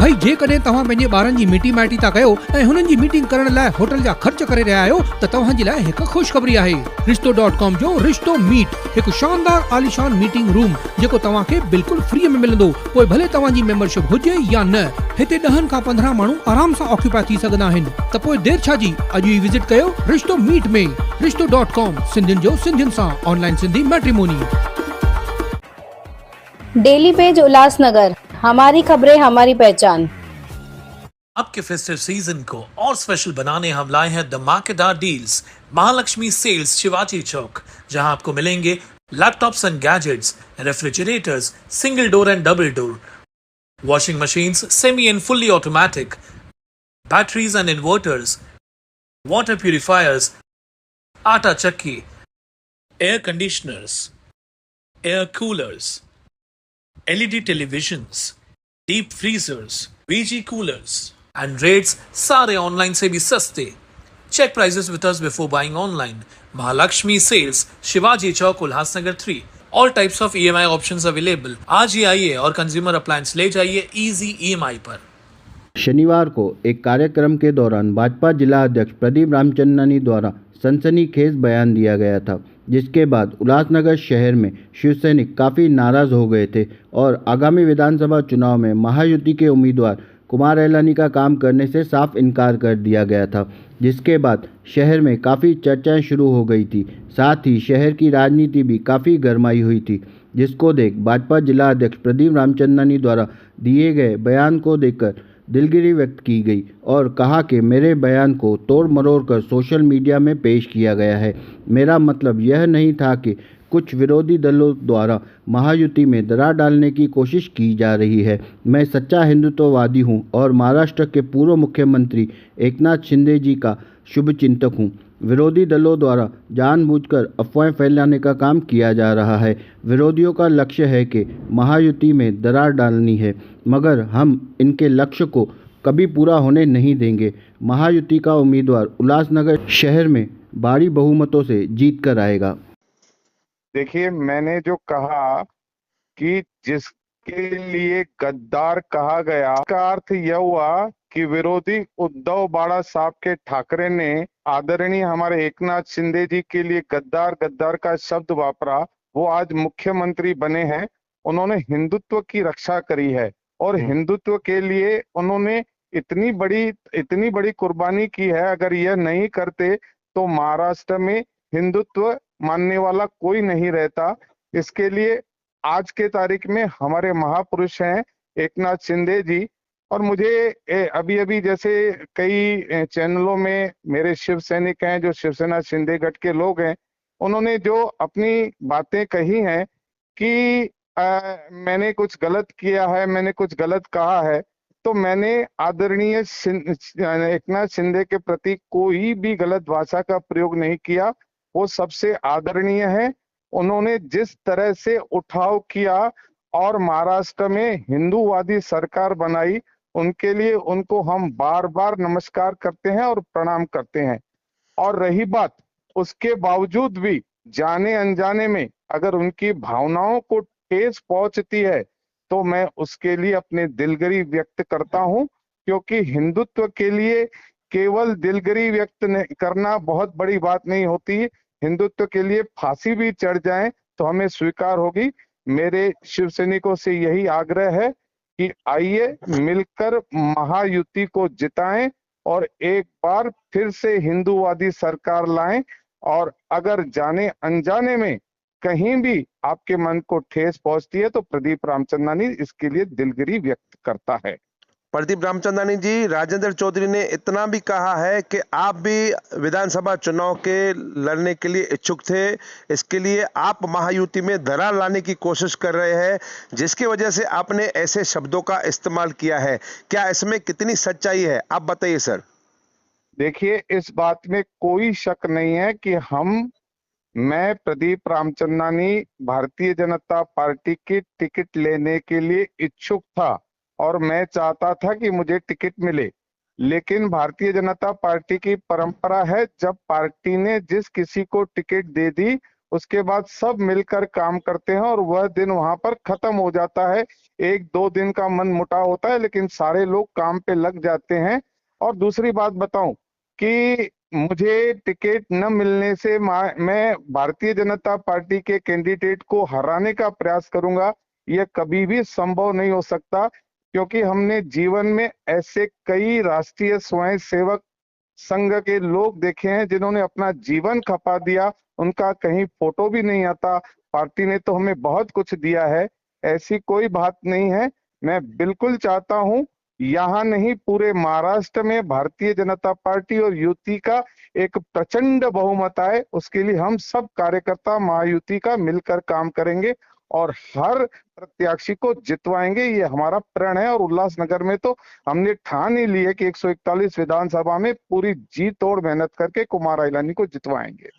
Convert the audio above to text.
भाई जेकॾहिं तव्हां पंहिंजे ॿारनि जी मीटिंग माइटी था कयो ऐं हुननि जी मीटिंग करण लाइ होटल जा ख़र्च करे रहिया आहियो त तव्हां जे लाइ हिकु ख़ुशख़बरी आहे। रिश्तो.com जो रिश्तो मीट हिकु शानदार आलीशान मीटिंग रूम जेको तव्हां खे बिल्कुलु फ्री में मिलंदो, पोइ भले तव्हां जी मेंबरशिप हुजे या न। हिते 10 खां 15 माण्हू आराम सां ऑक्यूपाई थी सघंदा आहिनि, त पोइ देर छा जी, अॼु ई विज़िट कयो रिश्तो मीट में। रिश्तो.com, सिंधियुनि जो सिंधियुनि सां online Sindhi matrimony. Daily page Ulhasnagar, हमारी खबरें हमारी पहचान। अब के फेस्टिव सीजन को और स्पेशल बनाने हम लाए हैं धमाकेदार डील्स। महालक्ष्मी सेल्स शिवाजी चौक, जहां आपको मिलेंगे laptops and gadgets, refrigerators single door and double door, washing machines semi and fully automatic, batteries and inverters, water purifiers, आटा चक्की, air conditioners, air coolers, LED televisions, deep freezers, VG coolers and rates सारे online से भी सस्ते। Check prices with us before buying online. Mahalakshmi sales, Shivaji Chowk, Ulhasnagar 3। All types of EMI options available. आज ही आइए और consumer appliance ले जाइए इजी EMI पर। शनिवार को एक कार्यक्रम के दौरान भाजपा जिला अध्यक्ष प्रदीप रामचंदानी द्वारा सनसनीखेज बयान दिया गया था, जिसके बाद उल्लासनगर शहर में शिवसैनिक काफ़ी नाराज़ हो गए थे और आगामी विधानसभा चुनाव में महायुति के उम्मीदवार कुमार एलानी का काम करने से साफ इनकार कर दिया गया था, जिसके बाद शहर में काफ़ी चर्चाएं शुरू हो गई थी। साथ ही शहर की राजनीति भी काफ़ी गरमाई हुई थी, जिसको देख भाजपा जिला अध्यक्ष प्रदीप रामचंदानी द्वारा दिए गए बयान को देखकर दिलगिरी व्यक्त की गई और कहा कि मेरे बयान को तोड़ मरोड़ कर सोशल मीडिया में पेश किया गया है। मेरा मतलब यह नहीं था कि कुछ विरोधी दलों द्वारा महायुति में दरार डालने की कोशिश की जा रही है। मैं सच्चा हिंदुत्ववादी हूं और महाराष्ट्र के पूर्व मुख्यमंत्री एकनाथ शिंदे जी का शुभचिंतक हूं। विरोधी दलों द्वारा जानबूझकर अफवाहें फैलाने का काम किया जा रहा है। विरोधियों का लक्ष्य है कि महायुति में दरार डालनी है, मगर हम इनके लक्ष्य को कभी पूरा होने नहीं देंगे। महायुति का उम्मीदवार उल्लासनगर शहर में भारी बहुमतों से जीत कर आएगा। देखिए, मैंने जो कहा कि जिसके लिए गद्दार कहा गया, का अर्थ यह हुआ कि विरोधी उद्धव बाड़ा साहब के ठाकरे ने आदरणीय हमारे एकनाथ शिंदे जी के लिए गद्दार गद्दार का शब्द वापरा। वो आज मुख्यमंत्री बने हैं, उन्होंने हिंदुत्व की रक्षा करी है और हिंदुत्व के लिए उन्होंने इतनी बड़ी कुर्बानी की है। अगर यह नहीं करते तो महाराष्ट्र में हिंदुत्व मानने वाला कोई नहीं रहता। इसके लिए आज के तारीख में हमारे महापुरुष हैं एकनाथ शिंदे जी। और मुझे अभी जैसे कई चैनलों में मेरे शिव सैनिक हैं, जो शिवसेना शिंदे गढ़ के लोग हैं, उन्होंने जो अपनी बातें कही हैं कि मैंने कुछ गलत किया है, मैंने कुछ गलत कहा है, तो मैंने आदरणीय एकनाथ शिंदे के प्रति कोई भी गलत भाषा का प्रयोग नहीं किया। वो सबसे आदरणीय है। उन्होंने जिस तरह से उठाव किया और महाराष्ट्र में हिंदूवादी सरकार बनाई, उनके लिए उनको हम बार बार नमस्कार करते हैं और प्रणाम करते हैं। और रही बात, उसके बावजूद भी जाने अनजाने में अगर उनकी भावनाओं को ठेस पहुंचती है तो मैं उसके लिए अपने दिलगिरी व्यक्त करता हूं, क्योंकि हिंदुत्व के लिए केवल दिलगिरी व्यक्त करना बहुत बड़ी बात नहीं होती। हिंदुत्व के लिए फांसी भी चढ़ जाए तो हमें स्वीकार होगी। मेरे शिव सैनिकों से यही आग्रह है कि आइए मिलकर महायुति को जिताएं और एक बार फिर से हिंदूवादी सरकार लाएं। और अगर जाने अनजाने में कहीं भी आपके मन को ठेस पहुंचती है तो प्रदीप रामचंदानी इसके लिए दिलगिरी व्यक्त करता है। प्रदीप रामचंदानी जी, राजेंद्र चौधरी ने इतना भी कहा है कि आप भी विधानसभा चुनाव के लड़ने के लिए इच्छुक थे, इसके लिए आप महायुति में दरार लाने की कोशिश कर रहे हैं, जिसकी वजह से आपने ऐसे शब्दों का इस्तेमाल किया है। क्या इसमें कितनी सच्चाई है, आप बताइए सर। देखिए, इस बात में कोई शक नहीं है कि मैं प्रदीप रामचंदानी भारतीय जनता पार्टी की टिकट लेने के लिए इच्छुक था और मैं चाहता था कि मुझे टिकट मिले। लेकिन भारतीय जनता पार्टी की परंपरा है, जब पार्टी ने जिस किसी को टिकट दे दी उसके बाद सब मिलकर काम करते हैं और वह दिन वहां पर खत्म हो जाता है। एक दो दिन का मन मुटाव होता है लेकिन सारे लोग काम पे लग जाते हैं। और दूसरी बात बताऊं कि मुझे टिकट न मिलने से मैं भारतीय जनता पार्टी के कैंडिडेट को हराने का प्रयास करूंगा। यह कभी भी संभव नहीं हो सकता, क्योंकि हमने जीवन में ऐसे कई राष्ट्रीय स्वयंसेवक संघ के लोग देखे हैं जिन्होंने अपना जीवन खपा दिया, उनका कहीं फोटो भी नहीं आता। पार्टी ने तो हमें बहुत कुछ दिया है, ऐसी कोई बात नहीं है। मैं बिल्कुल चाहता हूं यहाँ नहीं पूरे महाराष्ट्र में भारतीय जनता पार्टी और युति का एक प्रचंड बहुमत आए। उसके लिए हम सब कार्यकर्ता महायुति का मिलकर काम करेंगे और हर प्रत्याशी को जितवाएंगे, ये हमारा प्रण है। और उल्लासनगर में तो हमने ठान ही ली है कि 141 विधानसभा में पूरी जी तोड़ मेहनत करके कुमार आइलानी को जितवाएंगे।